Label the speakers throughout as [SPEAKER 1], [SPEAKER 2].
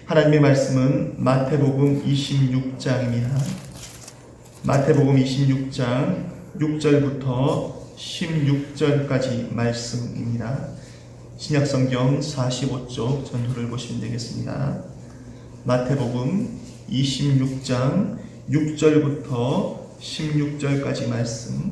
[SPEAKER 1] 하나님의 말씀은 마태복음 26장입니다. 마태복음 26장 6절부터 16절까지 말씀입니다. 신약성경 45쪽 전후를 보시면 되겠습니다. 마태복음 26장 6절부터 16절까지 말씀.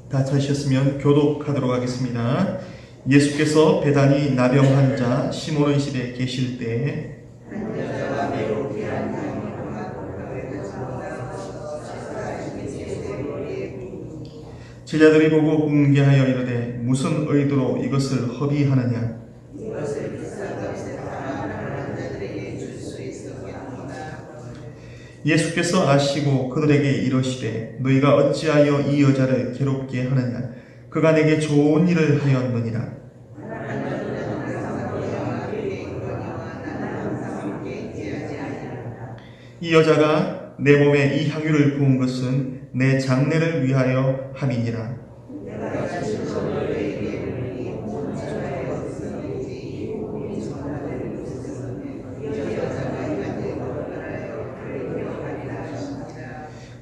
[SPEAKER 1] 다 찾으셨으면 교독하도록 하겠습니다. 예수께서 베다니 나병 환자 시몬의 집에 계실 때에 제자들이 보고 궁계하여 이르되 무슨 의도로 이것을 허비하느냐. 예수께서 아시고 그들에게 이르시되 너희가 어찌하여 이 여자를 괴롭게 하느냐. 그가 내게 좋은 일을 하였느니라. 이 여자가 내 몸에 이 향유를 부은 것은 내 장례를 위하여 함이니라.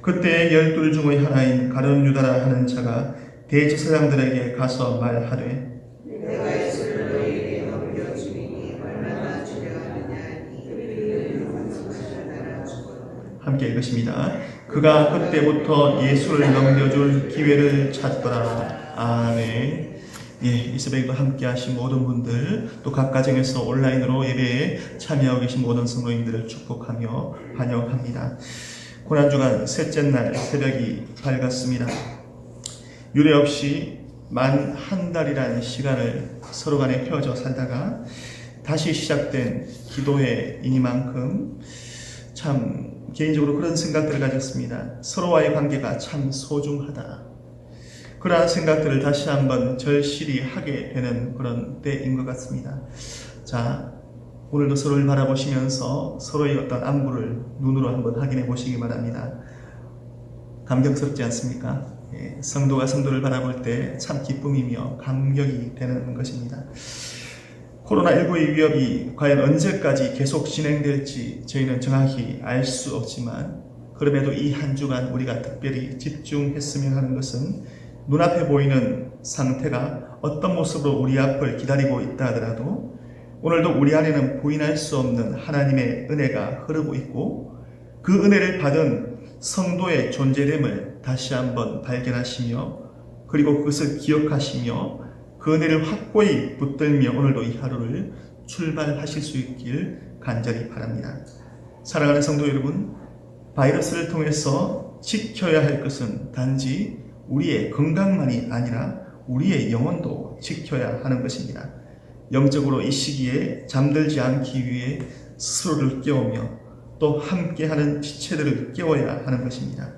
[SPEAKER 1] 그때 12 중의 하나인 가룟 유다라 하는 자가 대제사장들에게 가서 말하되 함께 읽으십니다. 그가 그때부터 예수를 넘겨줄 기회를 찾더라. 아멘. 이 새벽에도 함께 하신 모든 분들, 또 각 가정에서 온라인으로 예배에 참여하고 계신 모든 성도님들을 축복하며 환영합니다. 고난주간 셋째 날 새벽이 밝았습니다. 유례 없이 만 한 달이라는 시간을 서로 간에 헤어져 살다가 다시 시작된 기도회이니만큼 참 개인적으로 그런 생각들을 가졌습니다. 서로와의 관계가 참 소중하다. 그러한 생각들을 다시 한번 절실히 하게 되는 그런 때인 것 같습니다. 자, 오늘도 서로를 바라보시면서 서로의 어떤 안부를 눈으로 한번 확인해 보시기 바랍니다. 감격스럽지 않습니까? 성도가 성도를 바라볼 때 참 기쁨이며 감격이 되는 것입니다. 코로나19의 위협이 과연 언제까지 계속 진행될지 저희는 정확히 알 수 없지만 그럼에도 이 한 주간 우리가 특별히 집중했으면 하는 것은 눈앞에 보이는 상태가 어떤 모습으로 우리 앞을 기다리고 있다 하더라도 오늘도 우리 안에는 부인할 수 없는 하나님의 은혜가 흐르고 있고 그 은혜를 받은 성도의 존재됨을 다시 한번 발견하시며 그리고 그것을 기억하시며 그 은혜를 확고히 붙들며 오늘도 이 하루를 출발하실 수 있길 간절히 바랍니다. 사랑하는 성도 여러분, 바이러스를 통해서 지켜야 할 것은 단지 우리의 건강만이 아니라 우리의 영혼도 지켜야 하는 것입니다. 영적으로 이 시기에 잠들지 않기 위해 스스로를 깨우며 또 함께하는 지체들을 깨워야 하는 것입니다.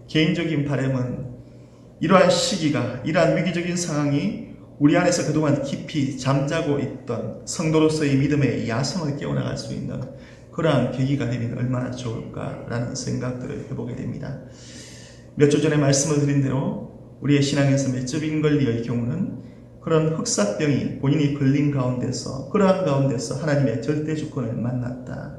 [SPEAKER 1] 개인적인 바람은 이러한 시기가, 이러한 위기적인 상황이 우리 안에서 그동안 깊이 잠자고 있던 성도로서의 믿음의 야성을 깨워나갈 수 있는 그러한 계기가 되면 얼마나 좋을까라는 생각들을 해보게 됩니다. 몇 주 전에 말씀을 드린 대로 우리의 신앙에서 맷저빈걸리의 경우는 그런 흑사병이 본인이 걸린 가운데서 그러한 가운데서 하나님의 절대 주권을 만났다.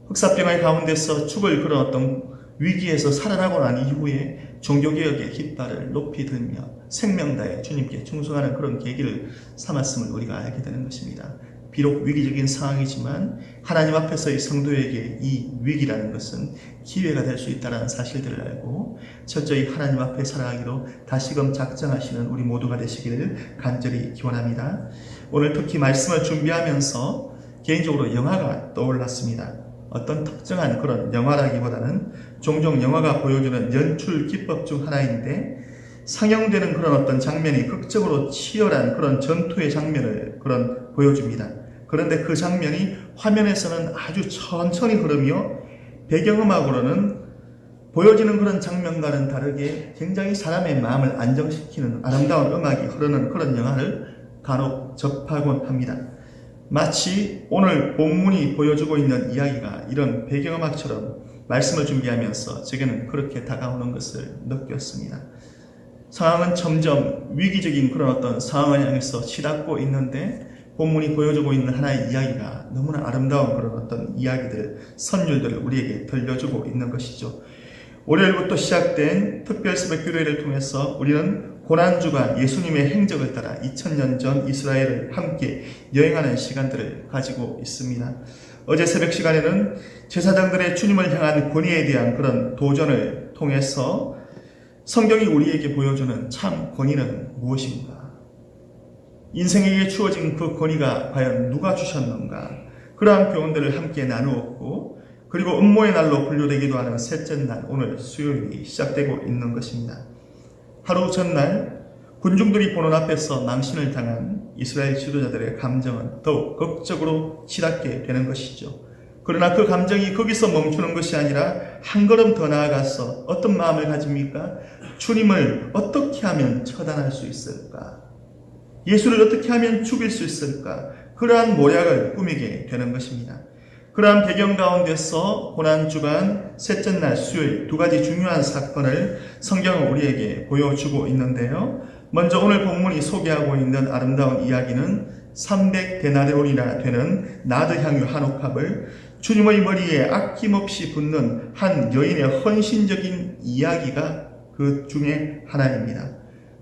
[SPEAKER 1] 흑사병의 가운데서 죽을 그런 어떤 위기에서 살아나고 난 이후에 종교개혁의 깃발을 높이 들며 생명 다해 주님께 충성하는 그런 계기를 삼았음을 우리가 알게 되는 것입니다. 비록 위기적인 상황이지만 하나님 앞에서의 성도에게 이 위기라는 것은 기회가 될 수 있다는 사실들을 알고 철저히 하나님 앞에 살아가기로 다시금 작정하시는 우리 모두가 되시기를 간절히 기원합니다. 오늘 특히 말씀을 준비하면서 개인적으로 영화가 떠올랐습니다. 어떤 특정한 그런 영화라기보다는 종종 영화가 보여주는 연출 기법 중 하나인데 상영되는 그런 어떤 장면이 극적으로 치열한 그런 전투의 장면을 보여줍니다. 그런데 그 장면이 화면에서는 아주 천천히 흐르며 배경음악으로는 보여지는 그런 장면과는 다르게 굉장히 사람의 마음을 안정시키는 아름다운 음악이 흐르는 그런 영화를 간혹 접하곤 합니다. 마치 오늘 본문이 보여주고 있는 이야기가 이런 배경음악처럼 말씀을 준비하면서 제게는 그렇게 다가오는 것을 느꼈습니다. 상황은 점점 위기적인 그런 어떤 상황을 향해서 치닫고 있는데 본문이 보여주고 있는 하나의 이야기가 너무나 아름다운 그런 어떤 이야기들, 선율들을 우리에게 들려주고 있는 것이죠. 월요일부터 시작된 특별 새벽 기도회를 통해서 우리는 고난주간 예수님의 행적을 따라 2000년 전 이스라엘을 함께 여행하는 시간들을 가지고 있습니다. 어제 새벽 시간에는 제사장들의 주님을 향한 권위에 대한 그런 도전을 통해서 성경이 우리에게 보여주는 참 권위는 무엇인가? 인생에게 주어진 그 권위가 과연 누가 주셨는가? 그러한 교훈들을 함께 나누었고, 그리고 음모의 날로 분류되기도 하는 셋째 날, 오늘 수요일이 시작되고 있는 것입니다. 하루 전날 군중들이 보는 앞에서 망신을 당한 이스라엘 지도자들의 감정은 더욱 극적으로 치닫게 되는 것이죠. 그러나 그 감정이 거기서 멈추는 것이 아니라 한 걸음 더 나아가서 어떤 마음을 가집니까? 주님을 어떻게 하면 처단할 수 있을까? 예수를 어떻게 하면 죽일 수 있을까? 그러한 모략을 꾸미게 되는 것입니다. 그러한 배경 가운데서 고난주간 셋째 날 수요일 두 가지 중요한 사건을 성경은 우리에게 보여주고 있는데요. 먼저 오늘 본문이 소개하고 있는 아름다운 이야기는 300데나리온이나 되는 나드 향유 한 옥합을 주님의 머리에 아낌없이 붓는 한 여인의 헌신적인 이야기가 그 중에 하나입니다.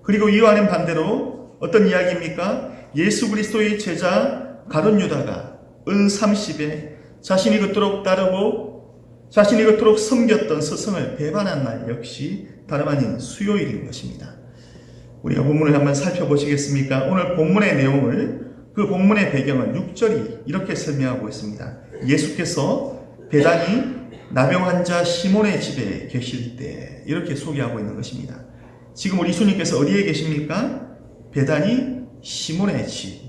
[SPEAKER 1] 그리고 이와는 반대로 어떤 이야기입니까? 예수 그리스도의 제자 가룟 유다가 은 30에 자신이 그토록 따르고 자신이 그토록 섬겼던 스승을 배반한 날 역시 다름 아닌 수요일인 것입니다. 우리가 본문을 한번 살펴보시겠습니까? 오늘 본문의 내용을, 그 본문의 배경은 6절이 이렇게 설명하고 있습니다. 예수께서 베다니 나병 환자 시몬의 집에 계실 때, 이렇게 소개하고 있는 것입니다. 지금 우리 주님께서 어디에 계십니까? 베다니 시몬의 집.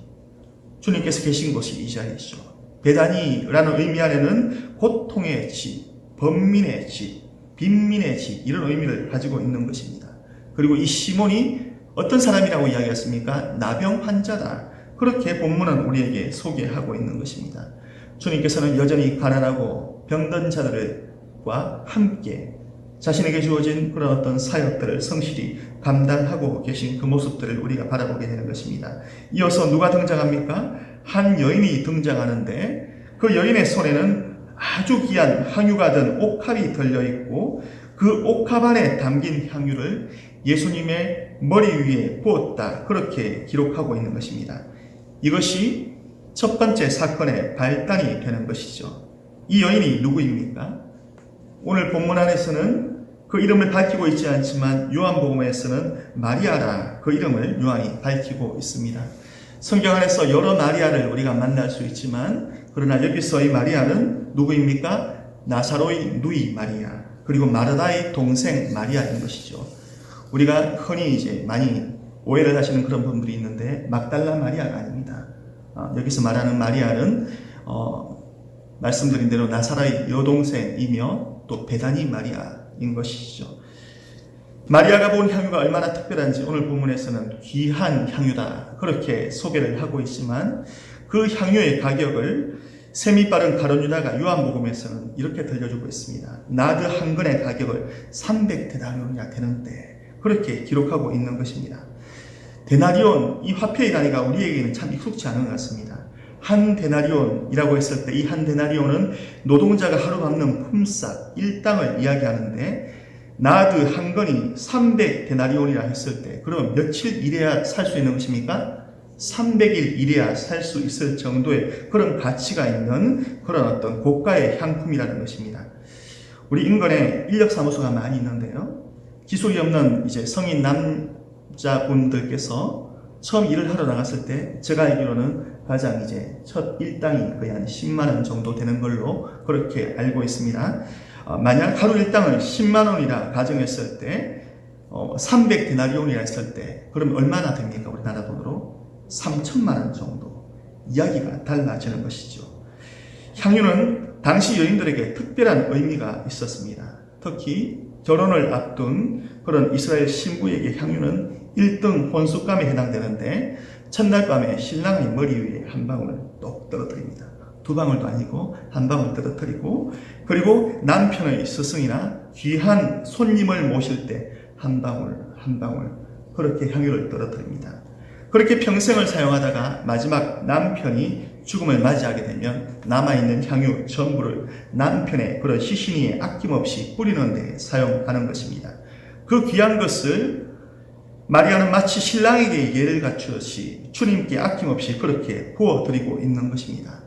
[SPEAKER 1] 주님께서 계신 곳이 이 자리이죠. 베다니라는 의미 안에는 고통의 집, 번민의 집, 빈민의 집, 이런 의미를 가지고 있는 것입니다. 그리고 이 시몬이 어떤 사람이라고 이야기했습니까? 나병 환자다. 그렇게 본문은 우리에게 소개하고 있는 것입니다. 주님께서는 여전히 가난하고 병든 자들과 함께 자신에게 주어진 그런 어떤 사역들을 성실히 감당하고 계신 그 모습들을 우리가 바라보게 되는 것입니다. 이어서 누가 등장합니까? 한 여인이 등장하는데 그 여인의 손에는 아주 귀한 향유가 든 옥합이 들려있고 그 옥합 안에 담긴 향유를 예수님의 머리 위에 부었다. 그렇게 기록하고 있는 것입니다. 이것이 첫 번째 사건의 발단이 되는 것이죠. 이 여인이 누구입니까? 오늘 본문 안에서는 그 이름을 밝히고 있지 않지만 요한복음에서는 마리아라, 그 이름을 요한이 밝히고 있습니다. 성경 안에서 여러 마리아를 우리가 만날 수 있지만, 그러나 여기서 이 마리아는 누구입니까? 나사로의 누이 마리아, 그리고 마르다의 동생 마리아인 것이죠. 우리가 흔히 이제 많이 오해를 하시는 그런 분들이 있는데, 막달라 마리아가 아닙니다. 여기서 말하는 마리아는 말씀드린 대로 나사로의 여동생이며 또 베다니 마리아인 것이죠. 마리아가 본 향유가 얼마나 특별한지 오늘 본문에서는 귀한 향유다, 그렇게 소개를 하고 있지만, 그 향유의 가격을 셈이 빠른 가룟 유다가 요한복음에서는 이렇게 들려주고 있습니다. 나드 한 근의 가격을 300데나리온이나 되는데, 그렇게 기록하고 있는 것입니다. 데나리온, 이 화폐의 단위가 우리에게는 참 익숙치 않은 것 같습니다. 한 데나리온이라고 했을 때 이 한 데나리온은 노동자가 하루 갚는 품삯, 일당을 이야기하는데, 나드 한 건이 300데나리온이라 했을 때 그럼 며칠 일해야 살 수 있는 것입니까? 300일 일해야 살 수 있을 정도의 그런 가치가 있는 그런 어떤 고가의 향품이라는 것입니다. 우리 인근에 인력사무소가 많이 있는데요. 기술이 없는 이제 성인 남자분들께서 처음 일을 하러 나갔을 때 제가 알기로는 가장 이제 첫 일당이 거의 한 10만 원 정도 되는 걸로 그렇게 알고 있습니다. 만약 하루 일당을 10만 원이라 가정했을 때 300데나리온이라 했을 때 그럼 얼마나 됩니까? 우리나라 돈으로 3천만 원 정도. 이야기가 달라지는 것이죠. 향유는 당시 여인들에게 특별한 의미가 있었습니다. 특히 결혼을 앞둔 그런 이스라엘 신부에게 향유는 1등 혼수감에 해당되는데, 첫날 밤에 신랑의 머리 위에 한 방울을 똑 떨어뜨립니다. 두 방울도 아니고 한 방울 떨어뜨리고, 그리고 남편의 스승이나 귀한 손님을 모실 때 한 방울 한 방울 그렇게 향유를 떨어뜨립니다. 그렇게 평생을 사용하다가 마지막 남편이 죽음을 맞이하게 되면 남아있는 향유 전부를 남편의 그런 시신이 아낌없이 뿌리는 데 사용하는 것입니다. 그 귀한 것을 마리아는 마치 신랑에게 예를 갖추듯이 주님께 아낌없이 그렇게 부어드리고 있는 것입니다.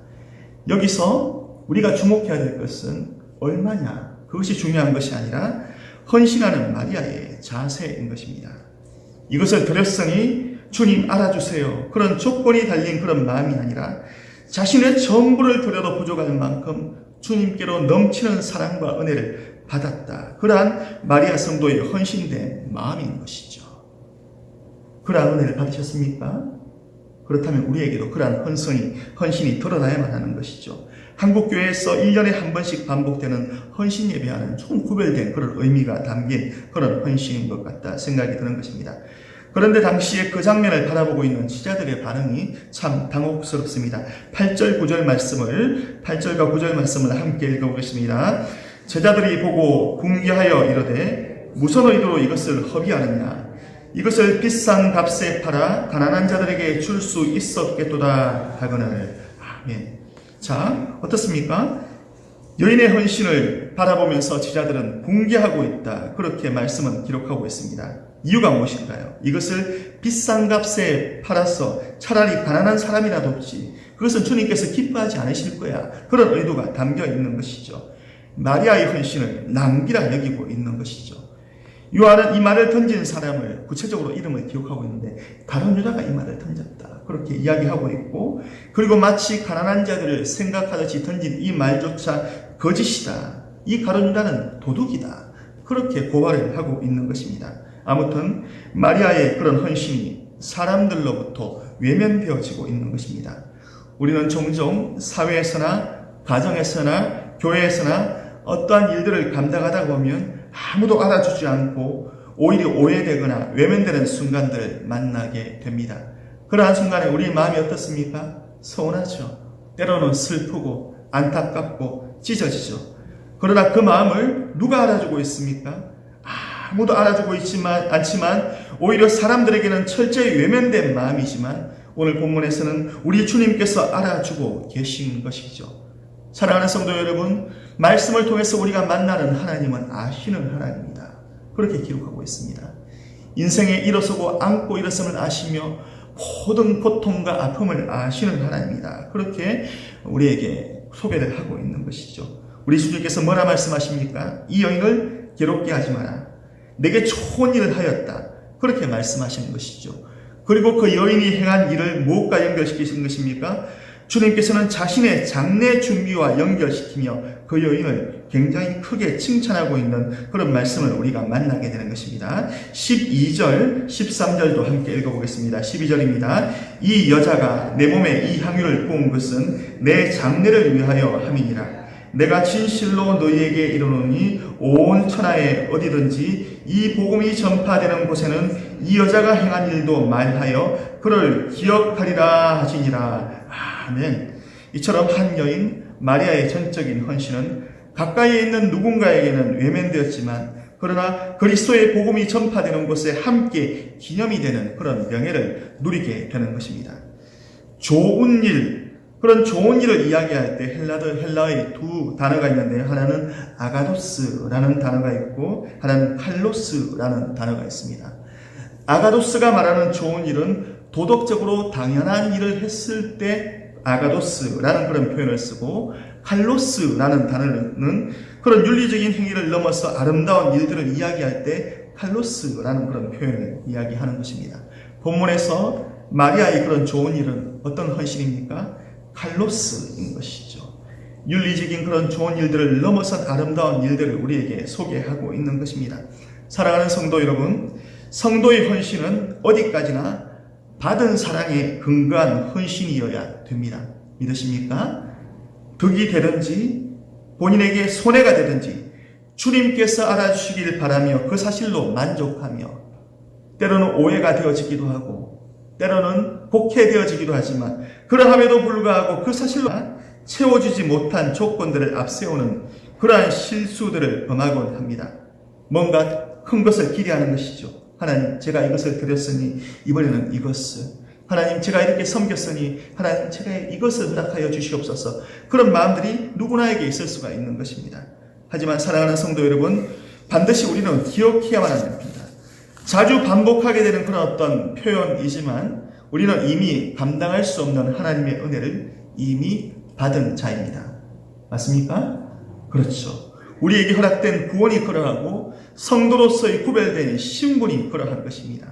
[SPEAKER 1] 여기서 우리가 주목해야 될 것은 얼마냐, 그것이 중요한 것이 아니라 헌신하는 마리아의 자세인 것입니다. 이것을 드렸으니 주님 알아주세요, 그런 조건이 달린 그런 마음이 아니라 자신의 전부를 드려도 부족할 만큼 주님께로 넘치는 사랑과 은혜를 받았다, 그러한 마리아 성도의 헌신된 마음인 것이죠. 그러한 은혜를 받으셨습니까? 그렇다면 우리에게도 그러한 헌신이 드러나야만 하는 것이죠. 한국교회에서 1년에 한 번씩 반복되는 헌신 예배와는 조금 구별된 그런 의미가 담긴 그런 헌신인 것 같다 생각이 드는 것입니다. 그런데 당시에 그 장면을 바라보고 있는 제자들의 반응이 참 당혹스럽습니다. 8절 9절 말씀을 8절과 9절 말씀을 함께 읽어보겠습니다. 제자들이 보고 궁기하여 이르되 무슨 의도로 이것을 허비하느냐, 이것을 비싼 값에 팔아 가난한 자들에게 줄 수 있었겠도다 하거늘. 아멘. 자, 어떻습니까? 여인의 헌신을 바라보면서 제자들은 궁기하고 있다, 그렇게 말씀은 기록하고 있습니다. 이유가 무엇일까요? 이것을 비싼 값에 팔아서 차라리 가난한 사람이나 돕지, 그것은 주님께서 기뻐하지 않으실 거야, 그런 의도가 담겨 있는 것이죠. 마리아의 헌신을 낭비라 여기고 있는 것이죠. 요한은 이 말을 던진 사람을 구체적으로 이름을 기억하고 있는데 가룟 유다가 이 말을 던졌다, 그렇게 이야기하고 있고, 그리고 마치 가난한 자들을 생각하듯이 던진 이 말조차 거짓이다, 이 가룟 유다는 도둑이다, 그렇게 고발을 하고 있는 것입니다. 아무튼 마리아의 그런 헌신이 사람들로부터 외면되어지고 있는 것입니다. 우리는 종종 사회에서나 가정에서나 교회에서나 어떠한 일들을 감당하다 보면 아무도 알아주지 않고 오히려 오해되거나 외면되는 순간들을 만나게 됩니다. 그러한 순간에 우리 마음이 어떻습니까? 서운하죠. 때로는 슬프고 안타깝고 찢어지죠. 그러나 그 마음을 누가 알아주고 있습니까? 아무도 알아주고 않지만 오히려 사람들에게는 철저히 외면된 마음이지만 오늘 본문에서는 우리 주님께서 알아주고 계신 것이죠. 사랑하는 성도 여러분, 말씀을 통해서 우리가 만나는 하나님은 아시는 하나님입니다. 그렇게 기록하고 있습니다. 인생에 일어서고 앉고 일어섬을 아시며 모든 고통과 아픔을 아시는 하나님입니다. 그렇게 우리에게 소개를 하고 있는 것이죠. 우리 주님께서 뭐라 말씀하십니까? 이 여인을 괴롭게 하지 마라, 내게 좋은 일을 하였다, 그렇게 말씀하시는 것이죠. 그리고 그 여인이 행한 일을 무엇과 연결시키신 것입니까? 주님께서는 자신의 장례 준비와 연결시키며 그 여인을 굉장히 크게 칭찬하고 있는 그런 말씀을 우리가 만나게 되는 것입니다. 12절, 13절도 함께 읽어보겠습니다. 12절입니다. 이 여자가 내 몸에 이 향유를 부은 것은 내 장례를 위하여 함이니라. 내가 진실로 너희에게 이르노니 온 천하에 어디든지 이 복음이 전파되는 곳에는 이 여자가 행한 일도 말하여 그를 기억하리라 하시니라. 아멘. 이처럼 한 여인 마리아의 전적인 헌신은 가까이에 있는 누군가에게는 외면되었지만 그러나 그리스도의 복음이 전파되는 곳에 함께 기념이 되는 그런 명예를 누리게 되는 것입니다. 좋은 일, 그런 좋은 일을 이야기할 때 헬라어의 두 단어가 있는데요. 하나는 아가도스라는 단어가 있고 하나는 칼로스라는 단어가 있습니다. 아가도스가 말하는 좋은 일은 도덕적으로 당연한 일을 했을 때 아가도스라는 그런 표현을 쓰고, 칼로스라는 단어는 그런 윤리적인 행위를 넘어서 아름다운 일들을 이야기할 때 칼로스라는 그런 표현을 이야기하는 것입니다. 본문에서 마리아의 그런 좋은 일은 어떤 헌신입니까? 칼로스인 것이죠. 윤리적인 그런 좋은 일들을 넘어선 아름다운 일들을 우리에게 소개하고 있는 것입니다. 사랑하는 성도 여러분, 성도의 헌신은 어디까지나 받은 사랑에 근거한 헌신이어야 됩니다. 믿으십니까? 덕이 되든지 본인에게 손해가 되든지 주님께서 알아주시길 바라며 그 사실로 만족하며, 때로는 오해가 되어지기도 하고 때로는 곡해되어지기도 하지만 그러함에도 불구하고 그 사실로 채워주지 못한 조건들을 앞세우는 그러한 실수들을 범하곤 합니다. 뭔가 큰 것을 기대하는 것이죠. 하나님 제가 이것을 드렸으니 이번에는 이것을, 하나님 제가 이렇게 섬겼으니 하나님 제가 이것을 허락하여 주시옵소서. 그런 마음들이 누구나에게 있을 수가 있는 것입니다. 하지만 사랑하는 성도 여러분, 반드시 우리는 기억해야만 합니다. 자주 반복하게 되는 그런 어떤 표현이지만 우리는 이미 감당할 수 없는 하나님의 은혜를 이미 받은 자입니다. 맞습니까? 그렇죠. 우리에게 허락된 구원이 그러하고 성도로서의 구별된 신분이 그러한 것입니다.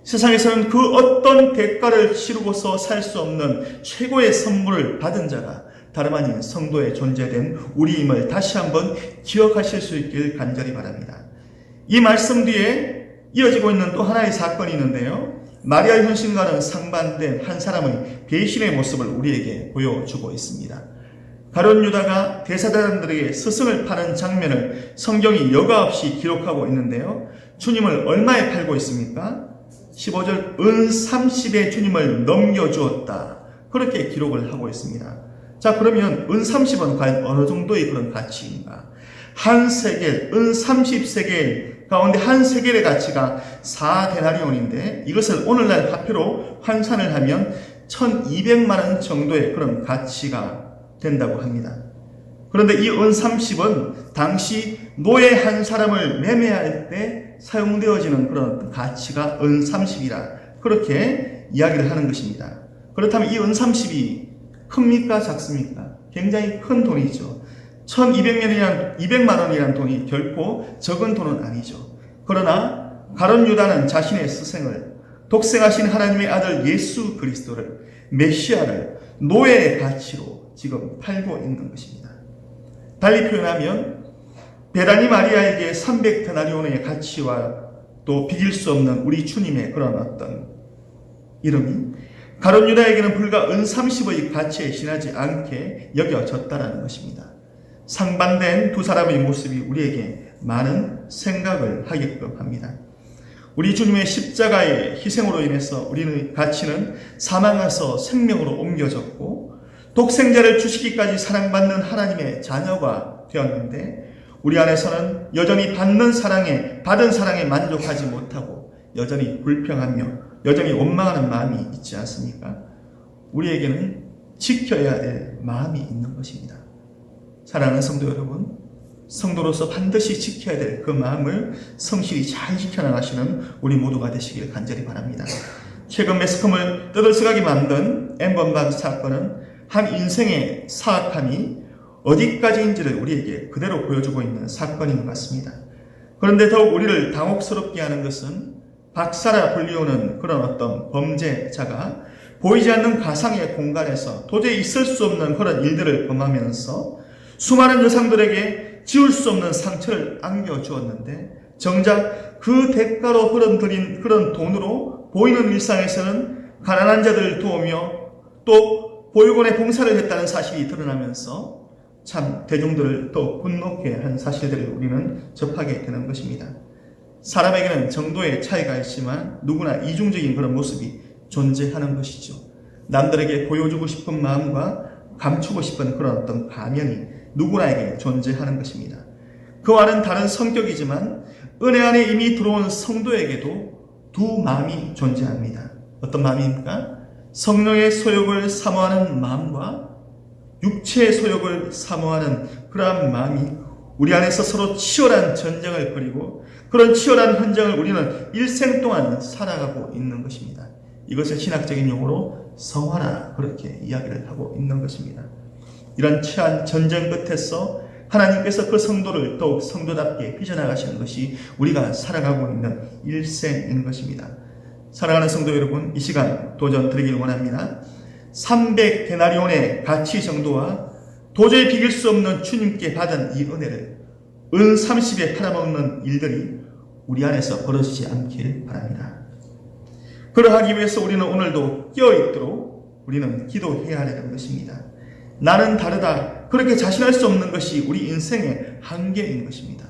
[SPEAKER 1] 세상에서는 그 어떤 대가를 치르고서 살 수 없는 최고의 선물을 받은 자가 다름 아닌 성도의 존재된 우리임을 다시 한번 기억하실 수 있길 간절히 바랍니다. 이 말씀 뒤에 이어지고 있는 또 하나의 사건이 있는데요. 마리아 현신과는 상반된 한 사람의 배신의 모습을 우리에게 보여주고 있습니다. 가룟 유다가 대사장들에게 스승을 파는 장면을 성경이 여과 없이 기록하고 있는데요. 주님을 얼마에 팔고 있습니까? 15절 은 30에 주님을 넘겨주었다. 그렇게 기록을 하고 있습니다. 자, 그러면 은 30은 과연 어느 정도의 그런 가치인가? 한 세겔, 은 30세겔 가운데 한 세겔의 가치가 4데나리온인데 이것을 오늘날 화폐로 환산을 하면 1200만 원 정도의 그런 가치가 된다고 합니다. 그런데 이 은 30은 당시 노예 한 사람을 매매할 때 사용되어지는 그런 가치가 은 30이라 그렇게 이야기를 하는 것입니다. 그렇다면 이 은 30이 큽니까 작습니까? 굉장히 큰 돈이죠. 1200만 원이라는 돈이 결코 적은 돈은 아니죠. 그러나 가룟 유다는 자신의 스승을, 독생하신 하나님의 아들 예수 그리스도를, 메시아를 노예의 가치로 지금 팔고 있는 것입니다. 달리 표현하면 베다니 마리아에게 300데나리온의 가치와 또 비길 수 없는 우리 주님의 그런 어떤 이름이 가룟 유다에게는 불과 은 30의 가치에 지나지 않게 여겨졌다라는 것입니다. 상반된 두 사람의 모습이 우리에게 많은 생각을 하게끔 합니다. 우리 주님의 십자가의 희생으로 인해서 우리의 가치는 사망에서 생명으로 옮겨졌고 독생자를 주시기까지 사랑받는 하나님의 자녀가 되었는데 우리 안에서는 여전히 받은 사랑에 만족하지 못하고 여전히 불평하며 여전히 원망하는 마음이 있지 않습니까? 우리에게는 지켜야 될 마음이 있는 것입니다. 사랑하는 성도 여러분, 성도로서 반드시 지켜야 될 그 마음을 성실히 잘 지켜나가시는 우리 모두가 되시길 간절히 바랍니다. 최근 매스컴을 떠들썩하게 만든 엠번방 사건은 한 인생의 사악함이 어디까지인지를 우리에게 그대로 보여주고 있는 사건인 것 같습니다. 그런데 더욱 우리를 당혹스럽게 하는 것은 박사라 불리우는 그런 어떤 범죄자가 보이지 않는 가상의 공간에서 도저히 있을 수 없는 그런 일들을 범하면서 수많은 여성들에게 지울 수 없는 상처를 안겨주었는데 정작 그 대가로 흘러들인 그런 돈으로 보이는 일상에서는 가난한 자들을 도우며 또 보육원에 봉사를 했다는 사실이 드러나면서 참 대중들을 또 분노케 한 사실들을 우리는 접하게 되는 것입니다. 사람에게는 정도의 차이가 있지만 누구나 이중적인 그런 모습이 존재하는 것이죠. 남들에게 보여주고 싶은 마음과 감추고 싶은 그런 어떤 가면이 누구나에게 존재하는 것입니다. 그와는 다른 성격이지만 은혜 안에 이미 들어온 성도에게도 두 마음이 존재합니다. 어떤 마음입니까? 성령의 소욕을 사모하는 마음과 육체의 소욕을 사모하는 그러한 마음이 우리 안에서 서로 치열한 전쟁을 벌이고 그런 치열한 현장을 우리는 일생 동안 살아가고 있는 것입니다. 이것을 신학적인 용어로 성화라 그렇게 이야기를 하고 있는 것입니다. 이런 치열한 전쟁 끝에서 하나님께서 그 성도를 더욱 성도답게 빚어나가시는 것이 우리가 살아가고 있는 일생인 것입니다. 사랑하는 성도 여러분, 이 시간 도전 드리길 원합니다. 300데나리온의 가치 정도와 도저히 비길 수 없는 주님께 받은 이 은혜를 은 30에 팔아먹는 일들이 우리 안에서 벌어지지 않길 바랍니다. 그러하기 위해서 우리는 오늘도 깨어있도록 우리는 기도해야 되는 것입니다. 나는 다르다. 그렇게 자신할 수 없는 것이 우리 인생의 한계인 것입니다.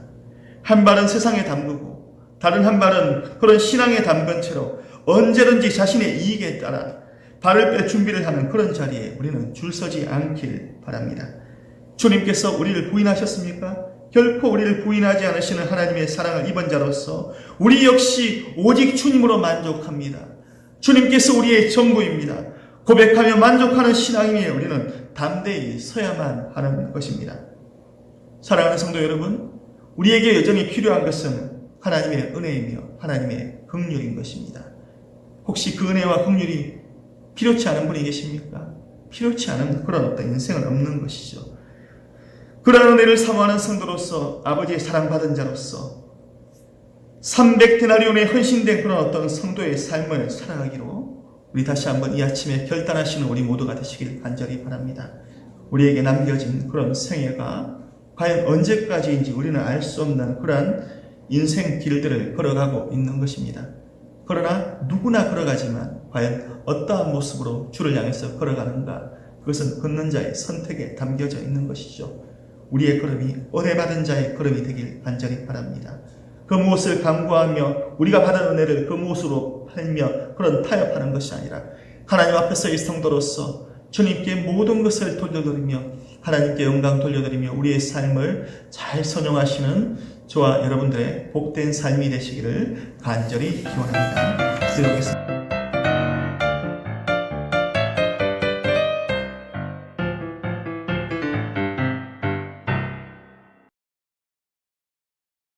[SPEAKER 1] 한 발은 세상에 담그고 다른 한 발은 그런 신앙에 담근 채로 언제든지 자신의 이익에 따라 발을 뺄 준비를 하는 그런 자리에 우리는 줄 서지 않길 바랍니다. 주님께서 우리를 부인하셨습니까? 결코 우리를 부인하지 않으시는 하나님의 사랑을 입은 자로서 우리 역시 오직 주님으로 만족합니다. 주님께서 우리의 전부입니다. 고백하며 만족하는 신앙이에 우리는 담대히 서야만 하는 것입니다. 사랑하는 성도 여러분, 우리에게 여전히 필요한 것은 하나님의 은혜이며 하나님의 긍휼인 것입니다. 혹시 그 은혜와 긍휼이 필요치 않은 분이 계십니까? 필요치 않은 그런 어떤 인생은 없는 것이죠. 그러한 은혜를 사모하는 성도로서, 아버지의 사랑받은 자로서 300데나리온에 헌신된 그런 어떤 성도의 삶을 살아가기로 우리 다시 한번 이 아침에 결단하시는 우리 모두가 되시길 간절히 바랍니다. 우리에게 남겨진 그런 생애가 과연 언제까지인지 우리는 알 수 없는 그러한 인생 길들을 걸어가고 있는 것입니다. 그러나 누구나 걸어가지만 과연 어떠한 모습으로 주를 향해서 걸어가는가, 그것은 걷는 자의 선택에 담겨져 있는 것이죠. 우리의 걸음이 은혜 받은 자의 걸음이 되길 간절히 바랍니다. 그 무엇을 강구하며 우리가 받은 은혜를 그 무엇으로 팔며 그런 타협하는 것이 아니라 하나님 앞에서 이 성도로서 주님께 모든 것을 돌려드리며 하나님께 영광 돌려드리며 우리의 삶을 잘 선용하시는 저와 여러분들의 복된 삶이 되시기를 간절히 기원합니다. 기도하겠습니다.